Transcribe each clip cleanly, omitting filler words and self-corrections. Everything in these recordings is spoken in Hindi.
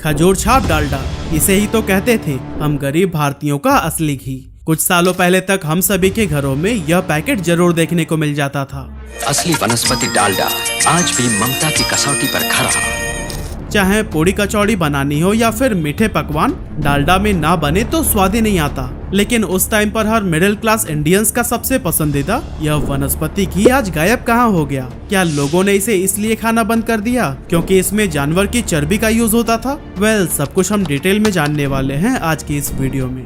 खजूर छाप डालडा, इसे ही तो कहते थे हम गरीब भारतीयों का असली घी। कुछ सालों पहले तक हम सभी के घरों में यह पैकेट जरूर देखने को मिल जाता था। असली वनस्पति डालडा आज भी ममता की कसौटी पर खरा। चाहे पूड़ी कचौड़ी बनानी हो या फिर मीठे पकवान, डालडा में ना बने तो स्वाद ही नहीं आता। लेकिन उस टाइम पर हर मिडिल क्लास इंडियंस का सबसे पसंदीदा यह वनस्पति घी आज गायब कहाँ हो गया? क्या लोगों ने इसे इसलिए खाना बंद कर दिया क्योंकि इसमें जानवर की चर्बी का यूज होता था? सब कुछ हम डिटेल में जानने वाले हैं आज की इस वीडियो में।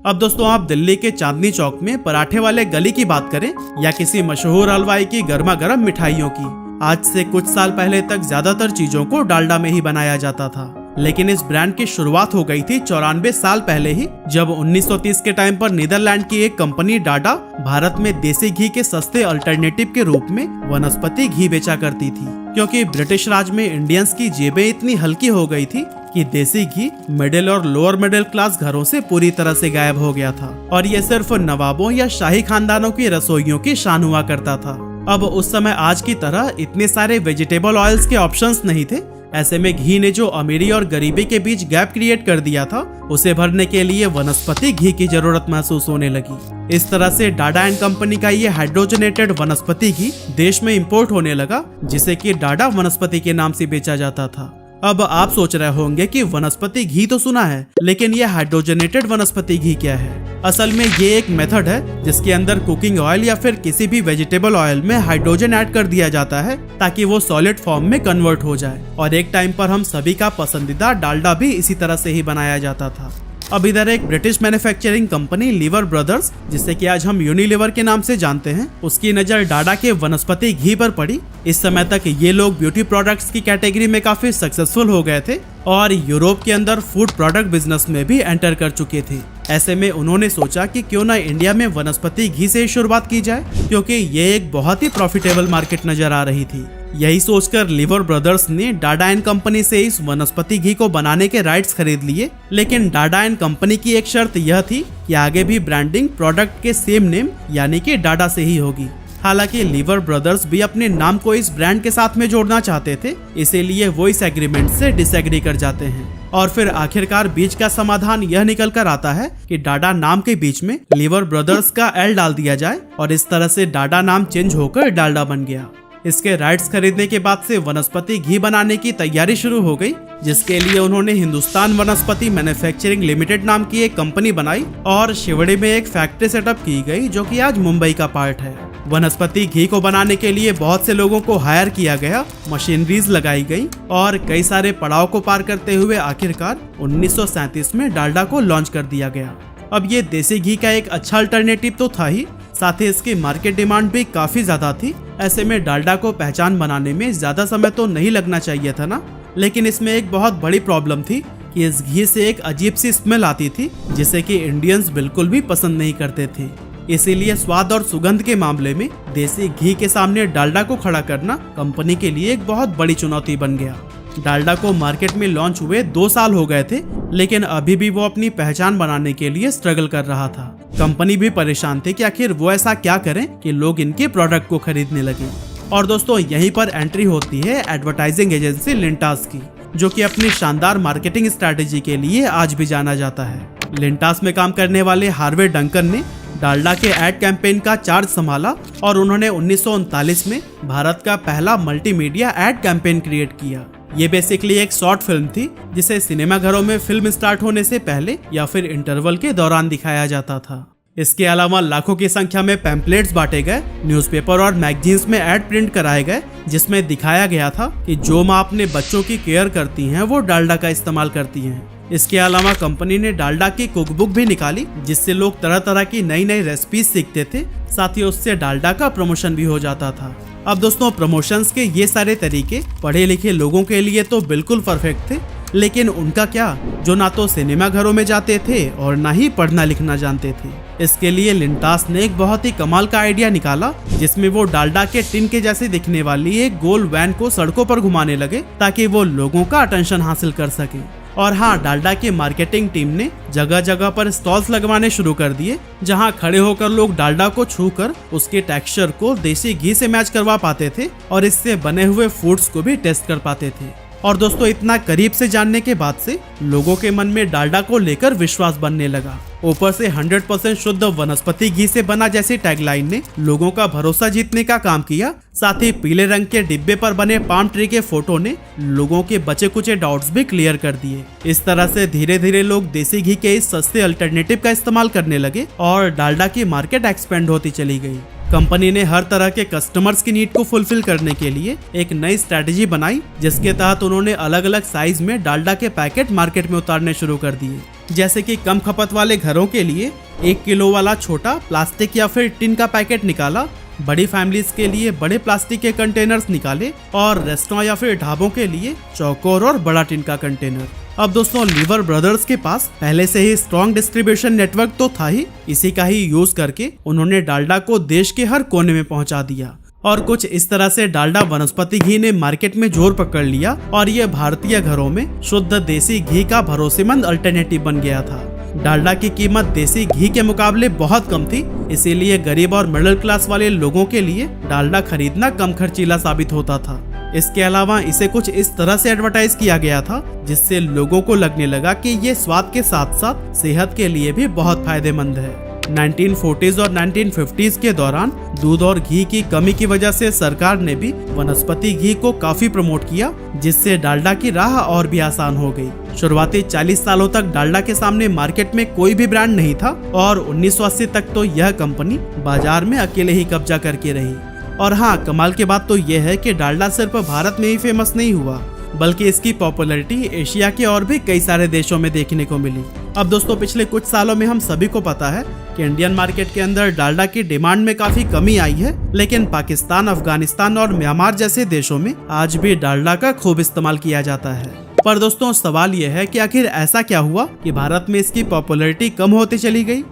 अब दोस्तों, आप दिल्ली के चांदनी चौक में पराठे वाले गली की बात करें या किसी मशहूर हलवाई की गर्मा गर्म मिठाइयों की, आज से कुछ साल पहले तक ज्यादातर चीजों को डालडा में ही बनाया जाता था। लेकिन इस ब्रांड की शुरुआत हो गई थी 94 साल पहले ही, जब 1930 के टाइम पर नीदरलैंड की एक कंपनी डाडा भारत में देसी घी के सस्ते अल्टरनेटिव के रूप में वनस्पति घी बेचा करती थी। क्योंकि ब्रिटिश राज में इंडियंस की जेबें इतनी हल्की हो गई थी कि देसी घी मिडिल और लोअर मिडिल क्लास घरों से पूरी तरह से गायब हो गया था और ये सिर्फ नवाबों या शाही खानदानों की रसोइयों की शान हुआ करता था। अब उस समय आज की तरह इतने सारे वेजिटेबल ऑयल्स के ऑप्शंस नहीं थे। ऐसे में घी ने जो अमीरी और गरीबी के बीच गैप क्रिएट कर दिया था, उसे भरने के लिए वनस्पति घी की जरूरत महसूस होने लगी। इस तरह से डाडा एंड कंपनी का ये हाइड्रोजनेटेड वनस्पति घी देश में इंपोर्ट होने लगा, जिसे कि डाडा वनस्पति के नाम से बेचा जाता था। अब आप सोच रहे होंगे कि वनस्पति घी तो सुना है, लेकिन ये हाइड्रोजनेटेड वनस्पति घी क्या है? असल में ये एक मेथड है जिसके अंदर कुकिंग ऑयल या फिर किसी भी वेजिटेबल ऑयल में हाइड्रोजन ऐड कर दिया जाता है ताकि वो सॉलिड फॉर्म में कन्वर्ट हो जाए। और एक टाइम पर हम सभी का पसंदीदा डालडा भी इसी तरह से ही बनाया जाता था। अब इधर एक British manufacturing company liver brothers, जिसे कि आज हम यूनिलीवर के नाम से जानते हैं, उसकी नजर डाडा के वनस्पति घी पर पड़ी। इस समय तक ये लोग ब्यूटी प्रोडक्ट्स की कैटेगरी में काफी सक्सेसफुल हो गए थे और यूरोप के अंदर फूड प्रोडक्ट बिजनेस में भी एंटर कर चुके थे। ऐसे में उन्होंने सोचा कि क्यों ना इंडिया में वनस्पति घी से शुरुआत की जाए, क्योंकि ये एक बहुत ही प्रॉफिटेबल मार्केट नजर आ रही थी। यही सोचकर लीवर ब्रदर्स ने डाडा एंड कंपनी से इस वनस्पति घी को बनाने के राइट्स खरीद लिए। लेकिन डाडा एंड कंपनी की एक शर्त यह थी कि आगे भी ब्रांडिंग प्रोडक्ट के सेम नेम यानी कि डाडा से ही होगी। हालांकि लीवर ब्रदर्स भी अपने नाम को इस ब्रांड के साथ में जोड़ना चाहते थे, इसीलिए वो इस एग्रीमेंट से डिसएग्री कर जाते हैं। और फिर आखिरकार बीच का समाधान यह निकल कर आता है कि डाडा नाम के बीच में लीवर ब्रदर्स का एल डाल दिया जाए और इस तरह से डाडा नाम चेंज होकर डालडा बन गया। इसके राइट्स खरीदने के बाद से वनस्पति घी बनाने की तैयारी शुरू हो गई, जिसके लिए उन्होंने हिंदुस्तान वनस्पति मैन्युफैक्चरिंग लिमिटेड नाम की एक कंपनी बनाई और शिवड़ी में एक फैक्ट्री सेटअप की गई, जो कि आज मुंबई का पार्ट है। वनस्पति घी को बनाने के लिए बहुत से लोगों को हायर किया गया, मशीनरीज लगाई गई और कई सारे पड़ाव को पार करते हुए आखिरकार 1937 में डालडा को लॉन्च कर दिया गया। अब ये देसी घी का एक अच्छा अल्टरनेटिव तो था ही, साथ ही इसकी मार्केट डिमांड भी काफी ज्यादा थी। ऐसे में डालडा को पहचान बनाने में ज्यादा समय तो नहीं लगना चाहिए था ना। लेकिन इसमें एक बहुत बड़ी प्रॉब्लम थी कि इस घी से एक अजीब सी स्मेल आती थी, जिसे कि इंडियंस बिल्कुल भी पसंद नहीं करते थे। इसीलिए स्वाद और सुगंध के मामले में देसी घी के सामने डालडा को खड़ा करना कंपनी के लिए एक बहुत बड़ी चुनौती बन गया। डालडा को मार्केट में लॉन्च हुए 2 साल हो गए थे, लेकिन अभी भी वो अपनी पहचान बनाने के लिए स्ट्रगल कर रहा था। कंपनी भी परेशान थी कि आखिर वो ऐसा क्या करें कि लोग इनके प्रोडक्ट को खरीदने लगे। और दोस्तों, यहीं पर एंट्री होती है एडवर्टाइजिंग एजेंसी लिंटास की, जो कि अपनी शानदार मार्केटिंग स्ट्रैटेजी के लिए आज भी जाना जाता है। लिंटास में काम करने वाले हार्वे डंकन ने डालडा के एड कैंपेन का चार्ज संभाला और उन्होंने 1939 में भारत का पहला मल्टीमीडिया एड कैंपेन क्रिएट किया। ये बेसिकली एक शॉर्ट फिल्म थी, जिसे सिनेमा घरों में फिल्म स्टार्ट होने से पहले या फिर इंटरवल के दौरान दिखाया जाता था। इसके अलावा लाखों की संख्या में पैम्पलेट्स बांटे गए, न्यूज़पेपर और मैगजीन्स में एड प्रिंट कराए गए, जिसमें दिखाया गया था कि जो माँ अपने बच्चों की केयर करती हैं वो डालडा का इस्तेमाल करती हैं। इसके अलावा कंपनी ने डालडा की कुकबुक भी निकाली, जिससे लोग तरह तरह की नई नई रेसिपीज सीखते थे। साथ ही उससे डालडा का प्रमोशन भी हो जाता था। अब दोस्तों, प्रमोशंस के ये सारे तरीके पढ़े लिखे लोगों के लिए तो बिल्कुल परफेक्ट थे, लेकिन उनका क्या, जो ना तो सिनेमा घरों में जाते थे और ना ही पढ़ना लिखना जानते थे। इसके लिए लिंटास ने एक बहुत ही कमाल का आइडिया निकाला, जिसमें वो डालडा के टिन के जैसे दिखने वाली एक गोल वैन को सड़कों पर घुमाने लगे ताकि वो लोगों का अटेंशन हासिल कर सके। और हाँ, डालडा की मार्केटिंग टीम ने जगह जगह पर स्टॉल्स लगवाने शुरू कर दिए, जहाँ खड़े होकर लोग डालडा को छूकर उसके टेक्सचर को देसी घी से मैच करवा पाते थे और इससे बने हुए फूड्स को भी टेस्ट कर पाते थे। और दोस्तों इतना करीब से जानने के बाद से लोगों के मन में डालडा को लेकर विश्वास बनने लगा। ऊपर से 100% शुद्ध वनस्पति घी से बना जैसी टैगलाइन ने लोगों का भरोसा जीतने का काम किया। साथ ही पीले रंग के डिब्बे पर बने पाम ट्री के फोटो ने लोगों के बचे कुचे डाउट्स भी क्लियर कर दिए। इस तरह से धीरे धीरे लोग देसी घी के इस सस्ते अल्टरनेटिव का इस्तेमाल करने लगे और डालडा की मार्केट एक्सपेंड होती चली गई। कंपनी ने हर तरह के कस्टमर्स की नीड को फुलफिल करने के लिए एक नई स्ट्रेटेजी बनाई, जिसके तहत उन्होंने अलग अलग साइज में डालडा के पैकेट मार्केट में उतारने शुरू कर दिए। जैसे कि कम खपत वाले घरों के लिए 1 किलो वाला छोटा प्लास्टिक या फिर टिन का पैकेट निकाला, बड़ी फैमिलीज के लिए बड़े प्लास्टिक के कंटेनर्स निकाले और रेस्टोरेंट या फिर ढाबों के लिए चौकोर और बड़ा टिन का कंटेनर। अब दोस्तों लीवर ब्रदर्स के पास पहले से ही स्ट्रॉन्ग डिस्ट्रीब्यूशन नेटवर्क तो था ही, इसी का ही यूज करके उन्होंने डालडा को देश के हर कोने में पहुंचा दिया। और कुछ इस तरह से डालडा वनस्पति घी ने मार्केट में जोर पकड़ लिया और ये भारतीय घरों में शुद्ध देसी घी का भरोसेमंद अल्टरनेटिव बन गया था। डालडा की कीमत देसी घी के मुकाबले बहुत कम थी, इसीलिए गरीब और मिडिल क्लास वाले लोगों के लिए डालडा खरीदना कम खर्चीला साबित होता था। इसके अलावा इसे कुछ इस तरह से एडवर्टाइज किया गया था जिससे लोगों को लगने लगा कि ये स्वाद के साथ साथ सेहत के लिए भी बहुत फायदेमंद है। 1940s और 1950s के दौरान दूध और घी की कमी की वजह से सरकार ने भी वनस्पति घी को काफी प्रमोट किया, जिससे डालडा की राह और भी आसान हो गई। शुरुआती 40 सालों तक डालडा के सामने मार्केट में कोई भी ब्रांड नहीं था और 1980 तक तो यह कंपनी बाजार में अकेले ही कब्जा करके रही। और हाँ, कमाल की बात तो यह है कि डालडा सिर्फ भारत में ही फेमस नहीं हुआ, बल्कि इसकी पॉपुलैरिटी एशिया के और भी कई सारे देशों में देखने को मिली। अब दोस्तों पिछले कुछ सालों में हम सभी को पता है कि इंडियन मार्केट के अंदर डालडा की डिमांड में काफी कमी आई है, लेकिन पाकिस्तान, अफगानिस्तान और म्यांमार जैसे देशों में आज भी डालडा का खूब इस्तेमाल किया जाता है। पर दोस्तों सवाल यह है कि आखिर ऐसा क्या हुआ कि भारत में इसकी पॉपुलैरिटी कम होती चली गई।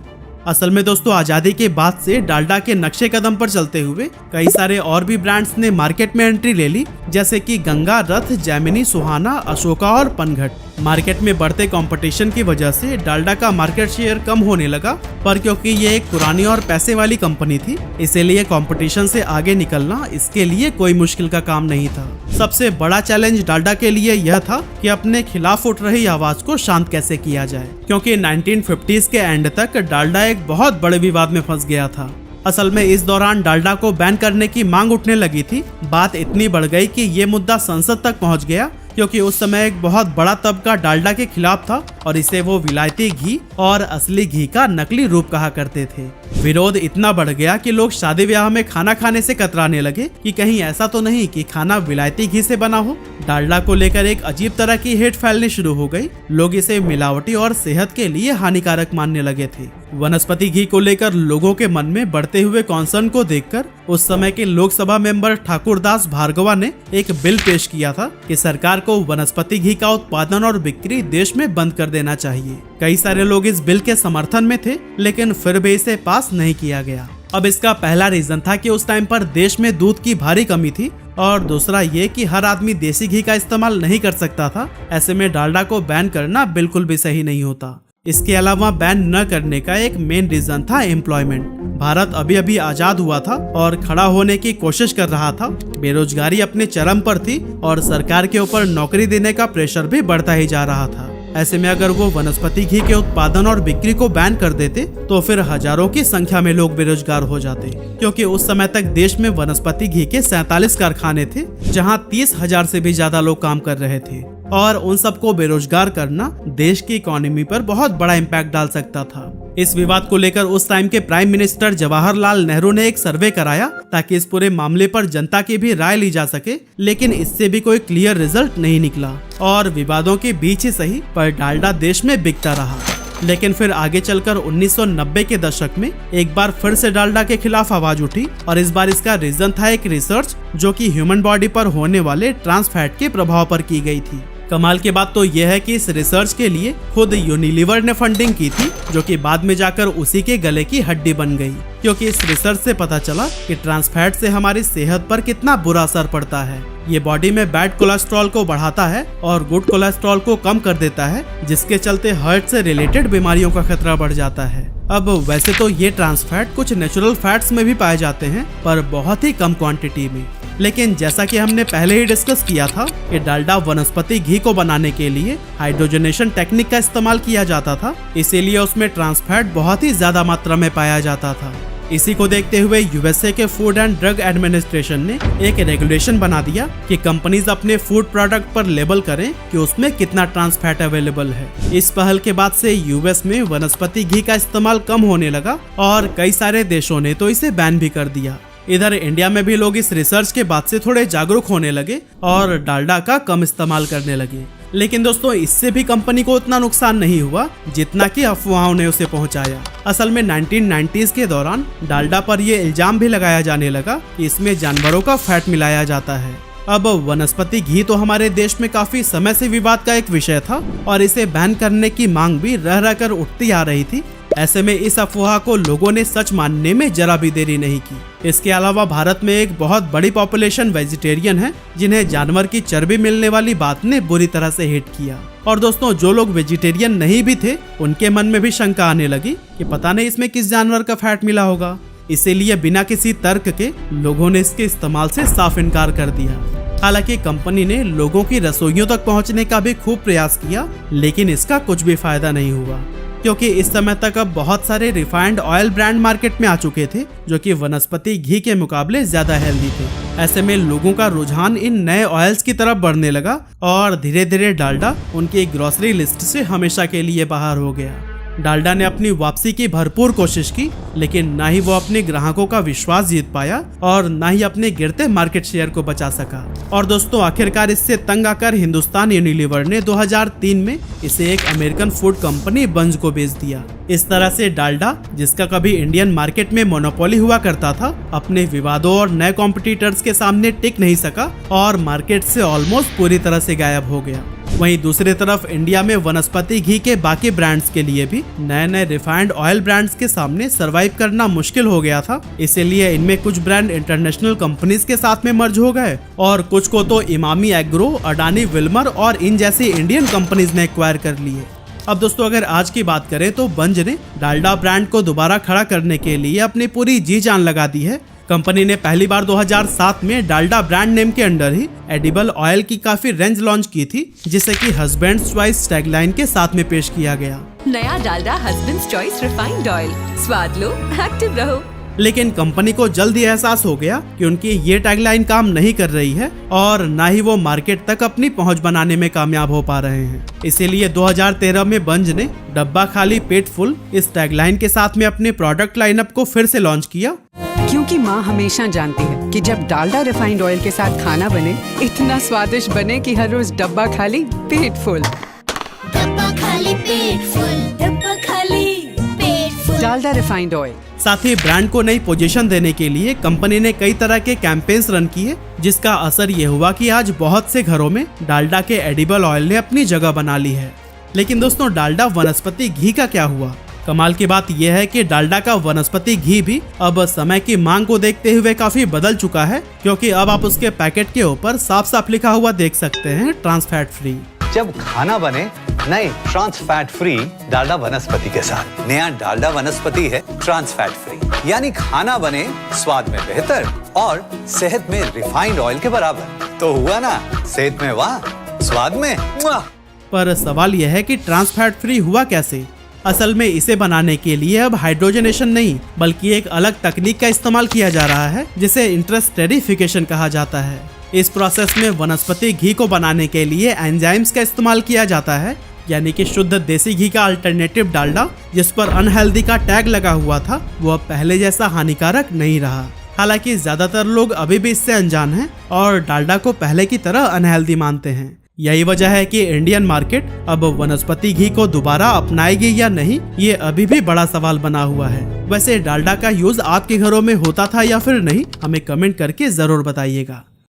असल में दोस्तों आजादी के बाद से डालडा के नक्शे कदम पर चलते हुए कई सारे और भी ब्रांड्स ने मार्केट में एंट्री ले ली, जैसे कि गंगा, रथ, जैमिनी, सुहाना, अशोका और पनघट। मार्केट में बढ़ते कंपटीशन की वजह से डालडा का मार्केट शेयर कम होने लगा, पर क्योंकि ये एक पुरानी और पैसे वाली कंपनी थी, इसीलिए कंपटीशन से आगे निकलना इसके लिए कोई मुश्किल का काम नहीं था। सबसे बड़ा चैलेंज डालडा के लिए यह था कि अपने खिलाफ उठ रही आवाज को शांत कैसे किया जाए, क्योंकि 1950s के एंड तक डालडा एक बहुत बड़े विवाद में फंस गया था। असल में इस दौरान डालडा को बैन करने की मांग उठने लगी थी। बात इतनी बढ़ गई कि ये मुद्दा संसद तक पहुंच गया, क्योंकि उस समय एक बहुत बड़ा तबका डालडा के खिलाफ था और इसे वो विलायती घी और असली घी का नकली रूप कहा करते थे। विरोध इतना बढ़ गया कि लोग शादी ब्याह में खाना खाने से कतराने लगे कि कहीं ऐसा तो नहीं कि खाना विलायती घी से बना हो। डालडा को लेकर एक अजीब तरह की हेट फैलनी शुरू हो गई। लोग इसे मिलावटी और सेहत के लिए हानिकारक मानने लगे थे। वनस्पति घी को लेकर लोगों के मन में बढ़ते हुए कॉन्सर्न को देखकर उस समय के लोकसभा मेंबर ठाकुरदास भार्गवा ने एक बिल पेश किया था कि सरकार को वनस्पति घी का उत्पादन और बिक्री देश में बंद कर देना चाहिए। कई सारे लोग इस बिल के समर्थन में थे, लेकिन फिर भी इसे पास नहीं किया गया। अब इसका पहला रीजन था कि उस टाइम पर देश में दूध की भारी कमी थी, और दूसरा ये कि हर आदमी देसी घी का इस्तेमाल नहीं कर सकता था। ऐसे में डालडा को बैन करना बिल्कुल भी सही नहीं होता। इसके अलावा बैन न करने का एक मेन रीजन था एम्प्लॉयमेंट। भारत अभी अभी आजाद हुआ था और खड़ा होने की कोशिश कर रहा था। बेरोजगारी अपने चरम पर थी और सरकार के ऊपर नौकरी देने का प्रेशर भी बढ़ता ही जा रहा था। ऐसे में अगर वो वनस्पति घी के उत्पादन और बिक्री को बैन कर देते तो फिर हजारों की संख्या में लोग बेरोजगार हो जाते, क्योंकि उस समय तक देश में वनस्पति घी के 47 कारखाने थे, जहां 30,000 से भी ज्यादा लोग काम कर रहे थे, और उन सबको बेरोजगार करना देश की इकोनॉमी पर बहुत बड़ा इम्पैक्ट डाल सकता था। इस विवाद को लेकर उस टाइम के प्राइम मिनिस्टर जवाहरलाल नेहरू ने एक सर्वे कराया ताकि इस पूरे मामले पर जनता की भी राय ली जा सके, लेकिन इससे भी कोई क्लियर रिजल्ट नहीं निकला और विवादों के बीच ही सही पर डालडा देश में बिकता रहा। लेकिन फिर आगे चलकर 1990 के दशक में एक बार फिर से डालडा के खिलाफ आवाज उठी, और इस बार इसका रीजन था एक रिसर्च जो कि ह्यूमन बॉडी पर होने वाले ट्रांस फैट के प्रभाव पर की गई थी। कमाल की बात तो यह है कि इस रिसर्च के लिए खुद यूनिलीवर ने फंडिंग की थी, जो कि बाद में जाकर उसी के गले की हड्डी बन गई, क्योंकि इस रिसर्च से पता चला कि ट्रांस फैट से हमारी सेहत पर कितना बुरा असर पड़ता है। ये बॉडी में बैड कोलेस्ट्रॉल को बढ़ाता है और गुड कोलेस्ट्रॉल को कम कर देता है, जिसके चलते हार्ट से रिलेटेड बीमारियों का खतरा बढ़ जाता है। अब वैसे तो ये ट्रांस फैट कुछ नेचुरल फैट्स में भी पाए जाते हैं, पर बहुत ही कम क्वांटिटी में। लेकिन जैसा कि हमने पहले ही डिस्कस किया था कि डालडा वनस्पति घी को बनाने के लिए हाइड्रोजनेशन टेक्निक का इस्तेमाल किया जाता था, इसीलिए उसमें ट्रांस फैट बहुत ही ज्यादा मात्रा में पाया जाता था। इसी को देखते हुए यूएसए के फूड एंड ड्रग एडमिनिस्ट्रेशन ने एक रेगुलेशन बना दिया कि कंपनीज अपने फूड प्रोडक्ट पर लेबल करें कि उसमें कितना ट्रांस फैट अवेलेबल है। इस पहल के बाद से यूएस में वनस्पति घी का इस्तेमाल कम होने लगा और कई सारे देशों ने तो इसे बैन भी कर दिया। इधर इंडिया में भी लोग इस रिसर्च के बाद से थोड़े जागरूक होने लगे और डालडा का कम इस्तेमाल करने लगे। लेकिन दोस्तों, इससे भी कंपनी को उतना नुकसान नहीं हुआ जितना कि अफवाहों ने उसे पहुंचाया। असल में 1990s के दौरान डालडा पर यह इल्जाम भी लगाया जाने लगा कि इसमें जानवरों का फैट मिलाया जाता है। अब वनस्पति घी तो हमारे देश में काफी समय से विवाद का एक विषय था और इसे बैन करने की मांग भी रह रहकर उठती आ रही थी। ऐसे में इस अफवाह को लोगों ने सच मानने में जरा भी देरी नहीं की। इसके अलावा भारत में एक बहुत बड़ी पॉपुलेशन वेजिटेरियन है, जिन्हें जानवर की चर्बी मिलने वाली बात ने बुरी तरह से हिट किया। और दोस्तों, जो लोग वेजिटेरियन नहीं भी थे, उनके मन में भी शंका आने लगी कि पता नहीं इसमें किस जानवर का फैट मिला होगा। इसीलिए बिना किसी तर्क के लोगों ने इसके इस्तेमाल से साफ इनकार कर दिया। हालांकि कंपनी ने लोगों की रसोइयों तक पहुंचने का भी खूब प्रयास किया, लेकिन इसका कुछ भी फायदा नहीं हुआ, क्योंकि इस समय तक अब बहुत सारे रिफाइंड ऑयल ब्रांड मार्केट में आ चुके थे जो कि वनस्पति घी के मुकाबले ज्यादा हेल्दी थे। ऐसे में लोगों का रुझान इन नए ऑयल्स की तरफ बढ़ने लगा और धीरे धीरे डालडा उनकी ग्रोसरी लिस्ट से हमेशा के लिए बाहर हो गया। डालडा ने अपनी वापसी की भरपूर कोशिश की, लेकिन ना ही वो अपने ग्राहकों का विश्वास जीत पाया और ना ही अपने गिरते मार्केट शेयर को बचा सका। और दोस्तों, आखिरकार इससे तंग आकर हिंदुस्तान यूनिलीवर ने 2003 में इसे एक अमेरिकन फूड कंपनी बंज को बेच दिया। इस तरह से डालडा, जिसका कभी इंडियन मार्केट में मोनोपोली हुआ करता था, अपने विवादों और नए कॉम्पिटिटर्स के सामने टिक नहीं सका और मार्केट से ऑलमोस्ट पूरी तरह से गायब हो गया। वहीं दूसरी तरफ इंडिया में वनस्पति घी के बाकी ब्रांड्स के लिए भी नए नए रिफाइंड ऑयल ब्रांड्स के सामने सरवाइव करना मुश्किल हो गया था। इसीलिए इनमें कुछ ब्रांड इंटरनेशनल कंपनीज के साथ में मर्ज हो गए और कुछ को तो इमामी एग्रो, अडानी विल्मर और इन जैसी इंडियन कंपनीज ने एक्वायर कर लिए। अब दोस्तों, अगर आज की बात करें तो बंज ने डालडा ब्रांड को दोबारा खड़ा करने के लिए अपनी पूरी जी जान लगा दी है। कंपनी ने पहली बार 2007 में डालडा ब्रांड नेम के अंडर ही एडिबल ऑयल की काफी रेंज लॉन्च की थी, जिसे कि हस्बैंड्स चॉइस टैगलाइन के साथ में पेश किया गया। नया Dalda husband's choice refined oil, स्वाद लो, एक्टिव रहो। लेकिन कंपनी को जल्द ही एहसास हो गया कि उनकी ये टैगलाइन काम नहीं कर रही है और ना ही वो मार्केट तक अपनी पहुंच बनाने में कामयाब हो पा रहे हैं। इसीलिए 2013 में बंज ने डब्बा खाली पेट फुल इस टैगलाइन के साथ में अपने प्रोडक्ट लाइनअप को फिर से लॉन्च किया। क्योंकि माँ हमेशा जानती है कि जब डालडा रिफाइंड ऑयल के साथ खाना बने, इतना स्वादिष्ट बने कि हर रोज डब्बा खाली पेट फुल। डब्बा खाली पेट फुल, डब्बा खाली पेट फुल। Dalda refined oil. साथ ही ब्रांड को नई पोजीशन देने के लिए कंपनी ने कई तरह के कैंपेन्स रन किए, जिसका असर ये हुआ कि आज बहुत से घरों में डालडा के एडिबल ऑयल ने अपनी जगह बना ली है। लेकिन दोस्तों, डालडा वनस्पति घी का क्या हुआ? कमाल की बात यह है कि डालडा का वनस्पति घी भी अब समय की मांग को देखते हुए काफी बदल चुका है, क्योंकि अब आप उसके पैकेट के ऊपर साफ साफ लिखा हुआ देख सकते हैं, ट्रांस फैट फ्री। जब खाना बने नए ट्रांस फैट फ्री डालडा वनस्पति के साथ। नया डालडा वनस्पति है ट्रांस फैट फ्री, यानी खाना बने स्वाद में बेहतर और सेहत में रिफाइंड ऑयल के बराबर। तो हुआ ना, सेहत में वाह, स्वाद में मुआ। पर सवाल यह है कि ट्रांस फैट फ्री हुआ कैसे? असल में इसे बनाने के लिए अब हाइड्रोजनेशन नहीं, बल्कि एक अलग तकनीक का इस्तेमाल किया जा रहा है, जिसे इंटरस्टेरिफिकेशन कहा जाता है। इस प्रोसेस में वनस्पति घी को बनाने के लिए एंजाइम्स का इस्तेमाल किया जाता है, यानी कि शुद्ध देसी घी का अल्टरनेटिव डालडा, जिस पर अनहेल्दी का टैग लगा हुआ था, वो अब पहले जैसा हानिकारक नहीं रहा। हालांकि ज्यादातर लोग अभी भी इससे अनजान हैं और डालडा को पहले की तरह अनहेल्दी मानते हैं। यही वजह है कि इंडियन मार्केट अब वनस्पति घी को दोबारा अपनाएगी या नहीं, ये अभी भी बड़ा सवाल बना हुआ है। वैसे डालडा का यूज आपके घरों में होता था या फिर नहीं, हमें कमेंट करके जरूर बताइएगा।